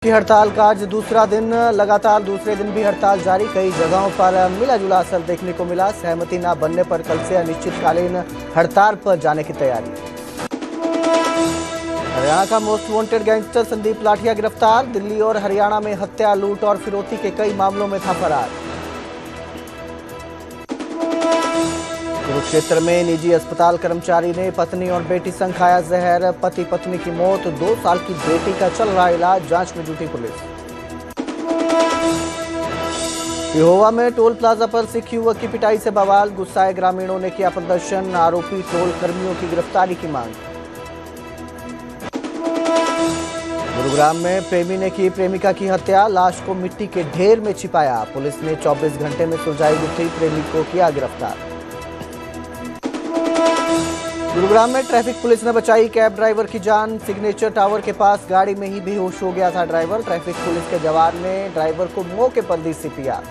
की हड़ताल का आज दूसरा दिन, लगातार दूसरे दिन भी हड़ताल जारी। कई जगहों पर मिला जुला असर देखने को मिला। सहमति न बनने पर कल से अनिश्चितकालीन हड़ताल पर जाने की तैयारी। हरियाणा का मोस्ट वांटेड गैंगस्टर संदीप लाठिया गिरफ्तार। दिल्ली और हरियाणा में हत्या, लूट और फिरौती के कई मामलों में था फरार। कुरुक्षेत्र में निजी अस्पताल कर्मचारी ने पत्नी और बेटी संग खाया जहर। पति पत्नी की मौत, 2 साल की बेटी का चल रहा इलाज, जांच में जुटी पुलिस। पिहोवा में टोल प्लाजा पर सिख युवक की पिटाई से बवाल। गुस्साए ग्रामीणों ने किया प्रदर्शन। आरोपी टोल कर्मियों की गिरफ्तारी की मांग। गुरुग्राम में प्रेमी ने की प्रेमिका की हत्या। लाश को मिट्टी के ढेर में छिपाया। पुलिस ने 24 घंटे में सुलझाई गुत्थी। प्रेमी को किया गिरफ्तार। गुरुग्राम में ट्रैफिक पुलिस ने बचाई कैब ड्राइवर की जान। सिग्नेचर टावर के पास गाड़ी में ही बेहोश हो गया था ड्राइवर। ट्रैफिक पुलिस के जवान ने ड्राइवर को मौके पर दी सीपीआर।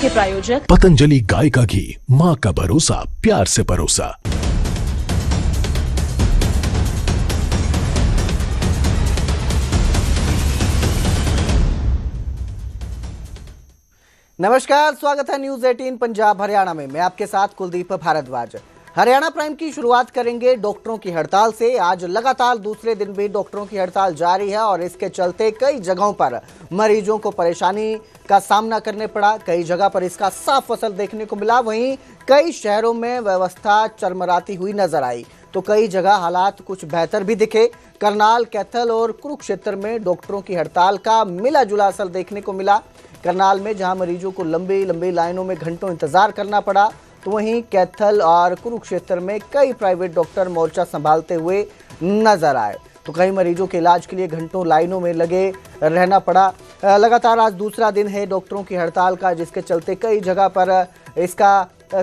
के प्रायोजक पतंजलि गाय का घी, मां का भरोसा, प्यार से परोसा। नमस्कार, स्वागत है न्यूज 18 पंजाब हरियाणा में। मैं आपके साथ कुलदीप भारद्वाज। हरियाणा प्राइम की शुरुआत करेंगे डॉक्टरों की हड़ताल से। आज लगातार दूसरे दिन भी डॉक्टरों की हड़ताल जारी है और इसके चलते कई जगहों पर मरीजों को परेशानी का सामना करने पड़ा। कई जगह पर इसका साफ असर देखने को मिला। वहीं कई शहरों में व्यवस्था चरमराती हुई नजर आई तो कई जगह हालात कुछ बेहतर भी दिखे। करनाल, कैथल और कुरुक्षेत्र में डॉक्टरों की हड़ताल का मिला जुला असर देखने को मिला। करनाल में जहां मरीजों को लंबी लंबी लाइनों में घंटों इंतजार करना पड़ा, तो वहीं कैथल और कुरुक्षेत्र में कई प्राइवेट डॉक्टर मोर्चा संभालते हुए नजर आए। तो कई मरीजों के इलाज के लिए घंटों लाइनों में लगे रहना पड़ा। लगातार आज दूसरा दिन है डॉक्टरों की हड़ताल का, जिसके चलते कई जगह पर इसका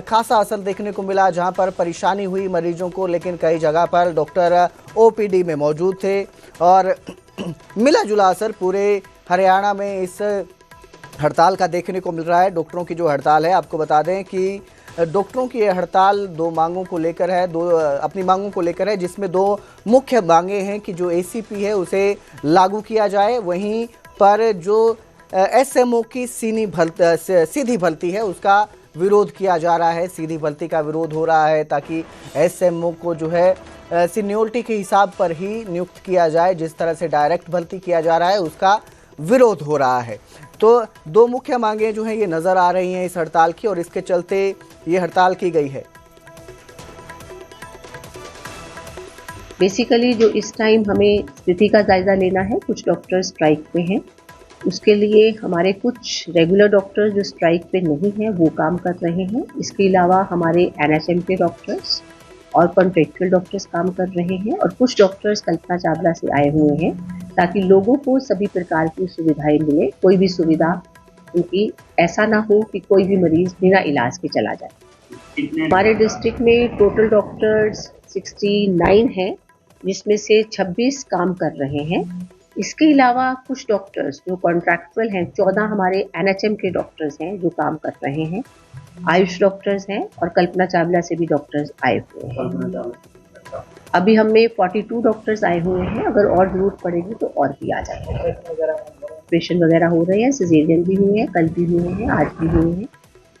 खासा असर देखने को मिला, जहां पर परेशानी हुई मरीजों को। लेकिन कई जगह पर डॉक्टर ओपीडी में मौजूद थे और मिला जुला असर पूरे हरियाणा में इस हड़ताल का देखने को मिल रहा है। डॉक्टरों की जो हड़ताल है, आपको बता दें कि डॉक्टरों की हड़ताल 2 मांगों को लेकर है, अपनी मांगों को लेकर है, जिसमें 2 मुख्य मांगे हैं कि जो एसीपी है उसे लागू किया जाए। वहीं पर जो एसएमओ की सीधी भर्ती है उसका विरोध किया जा रहा है। सीधी भर्ती का विरोध हो रहा है ताकि एसएमओ को जो है सीनियोरिटी के हिसाब पर ही नियुक्त किया जाए। जिस तरह से डायरेक्ट भर्ती किया जा रहा है उसका विरोध हो रहा है। तो 2 मुख्य मांगे जो हैं ये नजर आ रही हैं इस हड़ताल की और इसके चलते ये हड़ताल की गई है। बेसिकली जो इस टाइम हमें स्थिति का जायजा लेना है, कुछ डॉक्टर स्ट्राइक पे हैं। उसके लिए हमारे कुछ रेगुलर डॉक्टर जो स्ट्राइक पे नहीं हैं वो काम कर रहे हैं। इसके अलावा हमारे एनएचएम के डॉक्टर्स और कॉन्ट्रेक्चुअल डॉक्टर्स काम कर रहे हैं और कुछ डॉक्टर्स कल्पना चावला से आए हुए हैं ताकि लोगों को सभी प्रकार की सुविधाएं मिले। कोई भी सुविधा क्योंकि ऐसा ना हो कि कोई भी मरीज बिना इलाज के चला जाए। हमारे डिस्ट्रिक्ट में टोटल डॉक्टर्स 69 हैं, जिसमें से 26 काम कर रहे हैं। इसके अलावा कुछ डॉक्टर्स जो कॉन्ट्रैक्चुअल हैं, 14 हमारे एनएचएम के डॉक्टर्स हैं जो काम कर रहे हैं। आयुष डॉक्टर्स हैं और कल्पना चावला से भी डॉक्टर्स आए हुए हैं। अभी हमें 42 डॉक्टर्स आए हुए हैं। अगर और जरूरत पड़ेगी तो और भी आ जाएंगे। ऑपरेशन वगैरह हो रहे हैं, सिजेरियन भी हुए हैं, कल भी हुए हैं, आज भी हुए हैं,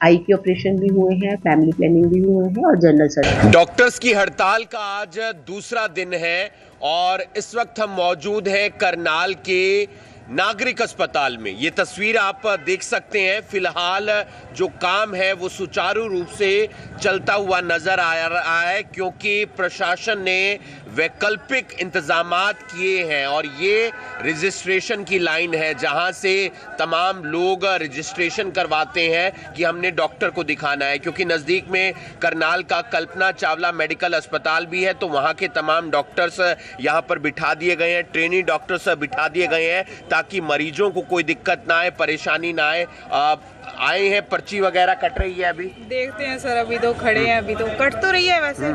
आई के ऑपरेशन भी हुए हैं, फैमिली प्लानिंग भी हुए हैं और जनरल सर्जरी। डॉक्टर्स की हड़ताल का आज दूसरा दिन है और इस वक्त हम मौजूद हैं करनाल के नागरिक अस्पताल में। ये तस्वीर आप देख सकते हैं। फिलहाल जो काम है वो सुचारू रूप से चलता हुआ नजर आ रहा है क्योंकि प्रशासन ने वैकल्पिक इंतजामात किए हैं और ये रजिस्ट्रेशन की लाइन है जहां से तमाम लोग रजिस्ट्रेशन करवाते हैं कि हमने डॉक्टर को दिखाना है। क्योंकि नज़दीक में करनाल का कल्पना चावला मेडिकल अस्पताल भी है तो वहां के तमाम डॉक्टर्स यहां पर बिठा दिए गए हैं, ट्रेनी डॉक्टर्स बिठा दिए गए हैं ताकि मरीजों को कोई दिक्कत ना आए, परेशानी ना आए। आए हैं, पर्ची वगैरह कट रही है अभी? देखते हैं सर, अभी तो खड़े हैं, अभी तो कट तो रही है वैसे,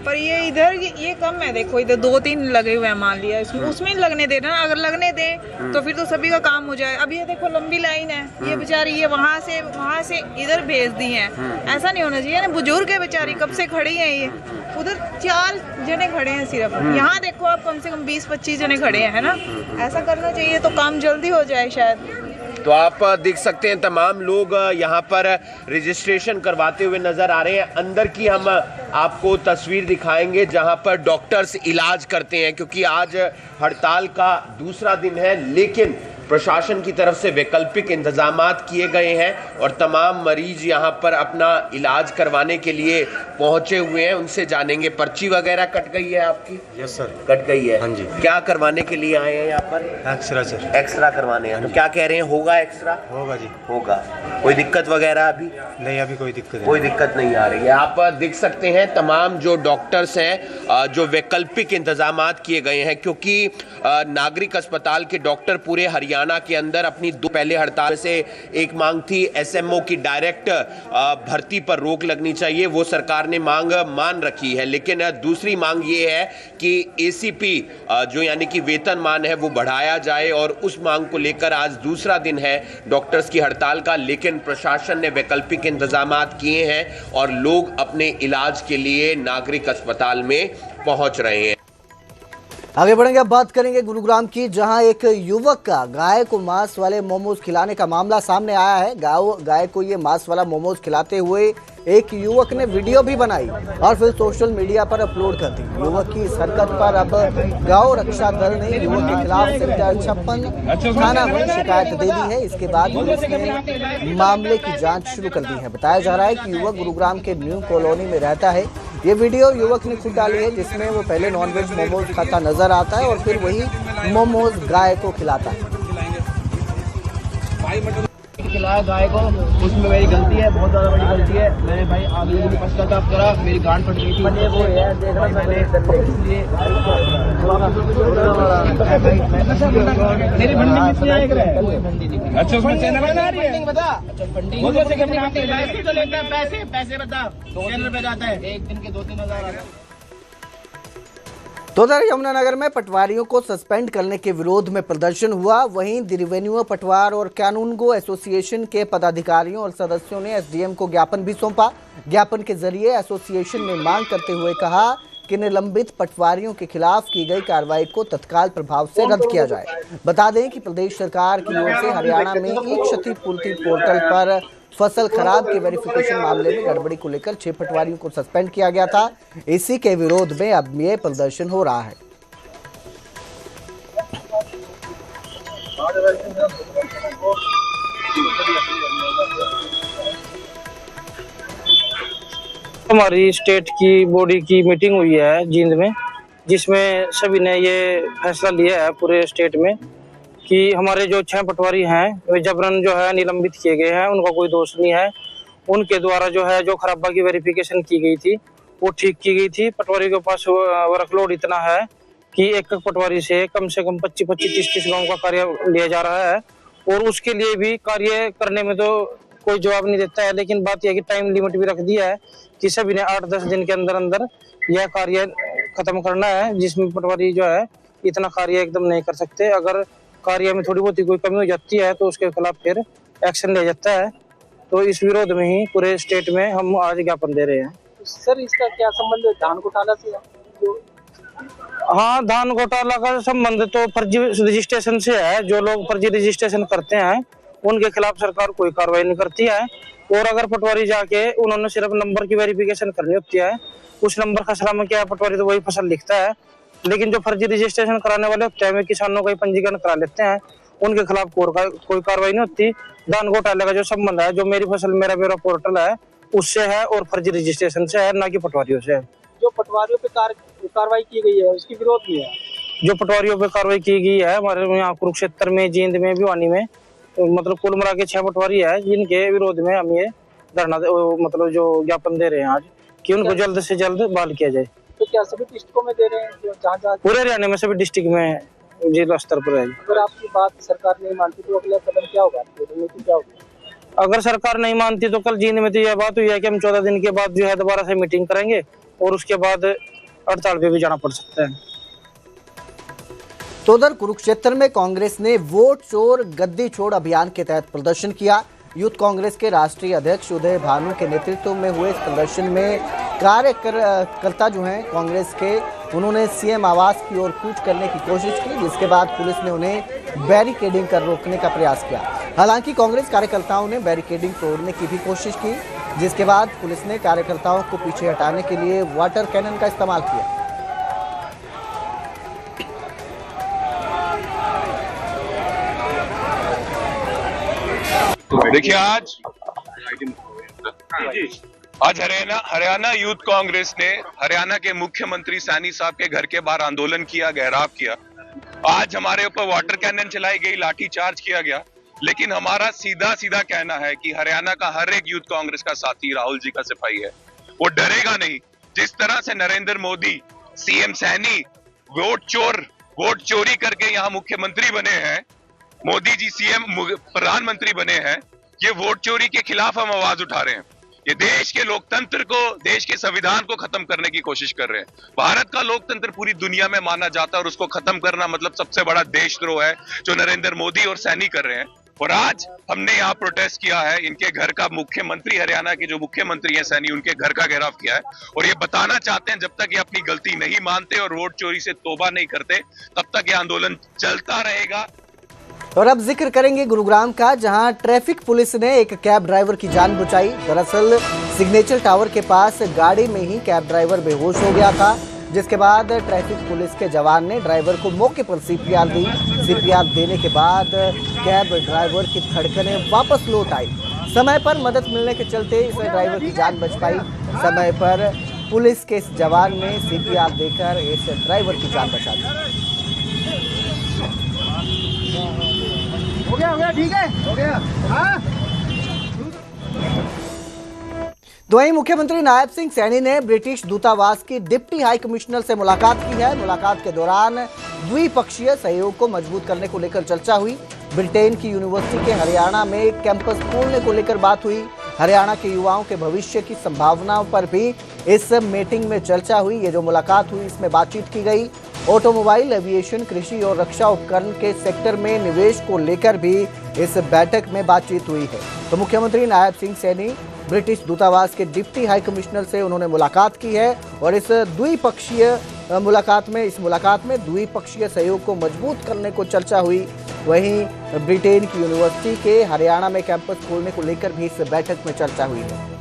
पर ये इधर ये कम है। देखो इधर 2-3 लगे हुए हैं, मान लिया उसमें लगने दे ना, अगर लगने दें तो फिर तो सभी का काम हो जाए। अभी ये देखो लंबी लाइन है, ये बेचारी ये वहाँ से इधर भेज दी है। ऐसा नहीं होना चाहिए ना, बुजुर्ग है बेचारी, कब से खड़ी है ये। उधर 4 जने खड़े हैं सिर्फ, यहाँ देखो आप कम से कम 20-25 जने खड़े हैं, है ना। ऐसा करना चाहिए तो काम जल्दी हो जाए शायद। तो आप देख सकते हैं तमाम लोग यहाँ पर रजिस्ट्रेशन करवाते हुए नजर आ रहे हैं। अंदर की हम आपको तस्वीर दिखाएंगे जहाँ पर डॉक्टर्स इलाज करते हैं, क्योंकि आज हड़ताल का दूसरा दिन है, लेकिन प्रशासन की तरफ से वैकल्पिक इंतजामात किए गए हैं और तमाम मरीज यहाँ पर अपना इलाज करवाने के लिए पहुंचे हुए हैं। उनसे जानेंगे। पर्ची वगैरह कट गई है आपकी? यस सर, कट गई है। हाँ जी। क्या करवाने के लिए आए हैं यहाँ पर? X-ray sir. एक्सरा करवाने हैं। तो क्या कह रहे हैं, होगा एक्सरा? होगा जी। होगा। कोई दिक्कत वगैरह अभी नहीं? अभी कोई दिक्कत नहीं। कोई दिक्कत नहीं आ रही है। आप देख सकते हैं तमाम जो डॉक्टर्स हैं, जो वैकल्पिक इंतजामात किए गए हैं, क्योंकि नागरिक अस्पताल के डॉक्टर पूरे हरियाणा के अंदर अपनी दो पहले हड़ताल से एक मांग थी एसएमओ की डायरेक्ट भर्ती पर रोक लगनी चाहिए, वो सरकार ने मांग मान रखी है। लेकिन दूसरी मांग ये है कि एसीपी जो यानी कि वेतनमान है वो बढ़ाया जाए, और उस मांग को लेकर आज दूसरा दिन है डॉक्टर्स की हड़ताल का। लेकिन प्रशासन ने वैकल्पिक इंतजामात किए हैं और लोग अपने इलाज के लिए नागरिक अस्पताल में पहुंच रहे हैं। आगे बढ़ेंगे, अब बात करेंगे गुरुग्राम की, जहां एक युवक का गाय को मांस वाले मोमोज खिलाने का मामला सामने आया है। गाय को ये मांस वाला मोमोज खिलाते हुए एक युवक ने वीडियो भी बनाई और फिर सोशल मीडिया पर अपलोड कर दी। युवक की इस हरकत पर अब गौ रक्षा दल ने युवक के खिलाफ सेक्टर 56 थाना में शिकायत दे दी है। इसके बाद पुलिस ने मामले की जांच शुरू कर दी है। बताया जा रहा है कि युवक गुरुग्राम के न्यू कॉलोनी में रहता है। ये वीडियो युवक ने खुद डाली है, जिसमें वो पहले नॉनवेज मोमोज खाता नजर आता है और फिर वही मोमोज गाय को खिलाता है। खिलाया गाय को, उसमें मेरी गलती है, बहुत ज़्यादा बड़ी गलती है। मैंने भाई आगे भी पश्चाताप करा, मेरी गांड फट गई थी। वो है मेरी फंडिंग अच्छा, उसमें चैनल बना रही है, बता पैसे पैसे बता, चैनल पे जाता है, एक दिन के 2-3 हज़ार आता है। तो उधर यमुनानगर में पटवारियों को सस्पेंड करने के विरोध में प्रदर्शन हुआ। वहीं द रेवेन्यू पटवार और कानूनगो एसोसिएशन के पदाधिकारियों और सदस्यों ने एसडीएम को ज्ञापन भी सौंपा। ज्ञापन के जरिए एसोसिएशन ने मांग करते हुए कहा कि निलंबित पटवारियों के खिलाफ की गई कार्रवाई को तत्काल प्रभाव से रद्द किया जाए। बता दें कि प्रदेश सरकार की ओर से हरियाणा में ई क्षतिपूर्ति पोर्टल पर फसल खराब के वेरिफिकेशन मामले में गड़बड़ी को लेकर 6 पटवारियों को सस्पेंड किया गया था। इसी के विरोध में अब ये प्रदर्शन हो रहा है। हमारी स्टेट की बॉडी की मीटिंग हुई है जींद में, जिसमें सभी ने ये फैसला लिया है पूरे स्टेट में कि हमारे जो 6 पटवारी हैं वे जबरन जो है निलंबित किए गए हैं। उनका कोई दोष नहीं है। उनके द्वारा जो है जो खराबा की वेरिफिकेशन की गई थी वो ठीक की गई थी। पटवारी के पास वर्कलोड इतना है कि एक पटवारी से कम 25-30 गाँव का कार्य लिया जा रहा है, और उसके लिए भी कार्य करने में तो कोई जवाब नहीं देता है। लेकिन बात यह है कि टाइम लिमिट भी रख दिया है कि सभी ने 8-10 दिन के अंदर अंदर यह कार्य खत्म करना है, जिसमें पटवारी जो है इतना कार्य एकदम नहीं कर सकते। अगर कार्य में थोड़ी बहुत कोई कमी हो जाती है तो उसके खिलाफ फिर एक्शन लिया जाता है। तो इस विरोध में ही पूरे स्टेट में हम आज ज्ञापन दे रहे हैं। सर, इसका क्या संबंध है धान घोटाला से? हाँ, धान घोटाला का संबंध तो फर्जी रजिस्ट्रेशन से है। जो लोग फर्जी रजिस्ट्रेशन करते हैं उनके खिलाफ सरकार कोई कार्रवाई नहीं करती है। और अगर पटवारी जाके उन्होंने सिर्फ नंबर की वेरिफिकेशन करनी होती है, उस नंबर खसरा में क्या है, पटवारी तो वही फसल लिखता है। लेकिन जो फर्जी रजिस्ट्रेशन कराने वाले होते हैं वे किसानों का पंजीकरण करा लेते हैं, उनके खिलाफ कोई कार्रवाई नहीं होती। धान घोटाले का जो संबंध है, जो मेरी फसल मेरा ब्यूरो पोर्टल है उससे है और फर्जी रजिस्ट्रेशन से है, ना कि पटवारियों से है। जो पटवारियों पे कार्रवाई की गई है उसकी विरोध में है। जो पटवारियों पे कार्रवाई की गई है हमारे यहाँ कुरुक्षेत्र में, जींद में, भिवानी में, मतलब कुल मिला के 6 पटवारी है, जिनके विरोध में हम ये धरना मतलब जो ज्ञापन दे रहे हैं आज कि उनको जल्द से जल्द बहाल किया जाए। तो क्या सभी डिस्ट्रिक्टों में दे रहे हैं? जहाँ पूरे हरियाणा में सभी डिस्ट्रिक्ट में जिला स्तर पर है। अगर आपकी बात सरकार नहीं मानती तो अगला कदम क्या होगा? क्या होगा अगर सरकार नहीं मानती तो कल जींद में तो यह बात हुई है कि हम 14 दिन के बाद जो है दोबारा से मीटिंग करेंगे और उसके बाद हड़ताल पे भी जाना पड़ सकता है। तो उधर कुरुक्षेत्र में कांग्रेस ने वोट चोर गद्दी छोड़ अभियान के तहत प्रदर्शन किया। यूथ कांग्रेस के राष्ट्रीय अध्यक्ष उदय भानु के नेतृत्व में हुए इस प्रदर्शन में कार्यकर्ता जो हैं कांग्रेस के, उन्होंने सीएम आवास की ओर कूच करने की कोशिश की, जिसके बाद पुलिस ने उन्हें बैरिकेडिंग कर रोकने का प्रयास किया। हालांकि कांग्रेस कार्यकर्ताओं ने बैरिकेडिंग तोड़ने की भी कोशिश की, जिसके बाद पुलिस ने कार्यकर्ताओं को पीछे हटाने के लिए वाटर कैनन का इस्तेमाल किया। देखिए आज हरियाणा यूथ कांग्रेस ने हरियाणा के मुख्यमंत्री सैनी साहब के घर के बाहर आंदोलन किया, घेराव किया। आज हमारे ऊपर वाटर कैनन चलाई गई, लाठी चार्ज किया गया, लेकिन हमारा सीधा सीधा कहना है कि हरियाणा का हर एक यूथ कांग्रेस का साथी राहुल जी का सिपाही है, वो डरेगा नहीं। जिस तरह से नरेंद्र मोदी, सीएम सैनी वोट चोरी करके यहाँ मुख्यमंत्री बने हैं, मोदी जी सीएम प्रधानमंत्री बने हैं, ये वोट चोरी के खिलाफ हम आवाज उठा रहे हैं। ये देश के लोकतंत्र को, देश के संविधान को खत्म करने की कोशिश कर रहे हैं। भारत का लोकतंत्र पूरी दुनिया में माना जाता है और उसको खत्म करना मतलब सबसे बड़ा देशद्रोह है जो नरेंद्र मोदी और सैनी कर रहे हैं। और आज हमने यहाँ प्रोटेस्ट किया है, इनके घर का, मुख्यमंत्री हरियाणा के जो मुख्यमंत्री हैं सैनी, उनके घर का घेराव किया है और ये बताना चाहते हैं जब तक ये अपनी गलती नहीं मानते और वोट चोरी से तौबा नहीं करते तब तक ये आंदोलन चलता रहेगा। और अब जिक्र करेंगे गुरुग्राम का, जहां ट्रैफिक पुलिस ने एक कैब ड्राइवर की जान बचाई। दरअसल सिग्नेचर टावर के पास गाड़ी में ही कैब ड्राइवर बेहोश हो गया था, जिसके बाद ट्रैफिक पुलिस के जवान ने ड्राइवर को मौके पर सीपीआर दी। सीपीआर देने के बाद कैब ड्राइवर की धड़कनें वापस लौट आई। समय पर मदद मिलने के चलते इस ड्राइवर की जान बच पाई। समय पर पुलिस के इस जवान ने सीपीआर देकर इस ड्राइवर की जान बचा दी। हो गया ठीक है, हो गया। हाँ? वहीं मुख्यमंत्री नायब सिंह सैनी ने ब्रिटिश दूतावास की डिप्टी हाई कमिश्नर से मुलाकात की है। मुलाकात के दौरान द्विपक्षीय सहयोग को मजबूत करने को लेकर चर्चा हुई। ब्रिटेन की यूनिवर्सिटी के हरियाणा में कैंपस खोलने को लेकर बात हुई। हरियाणा के युवाओं के भविष्य की संभावनाओं पर भी इस मीटिंग में चर्चा हुई। ये जो मुलाकात हुई, इसमें बातचीत की गई। ऑटोमोबाइल, एविएशन, कृषि और रक्षा उपकरण के सेक्टर में निवेश को लेकर भी इस बैठक में बातचीत हुई है। तो मुख्यमंत्री नायब सिंह सैनी ब्रिटिश दूतावास के डिप्टी हाई कमिश्नर से उन्होंने मुलाकात की है और इस मुलाकात में द्विपक्षीय सहयोग को मजबूत करने को चर्चा हुई। वहीं ब्रिटेन की यूनिवर्सिटी के हरियाणा में कैंपस खोलने को लेकर भी इस बैठक में चर्चा हुई है।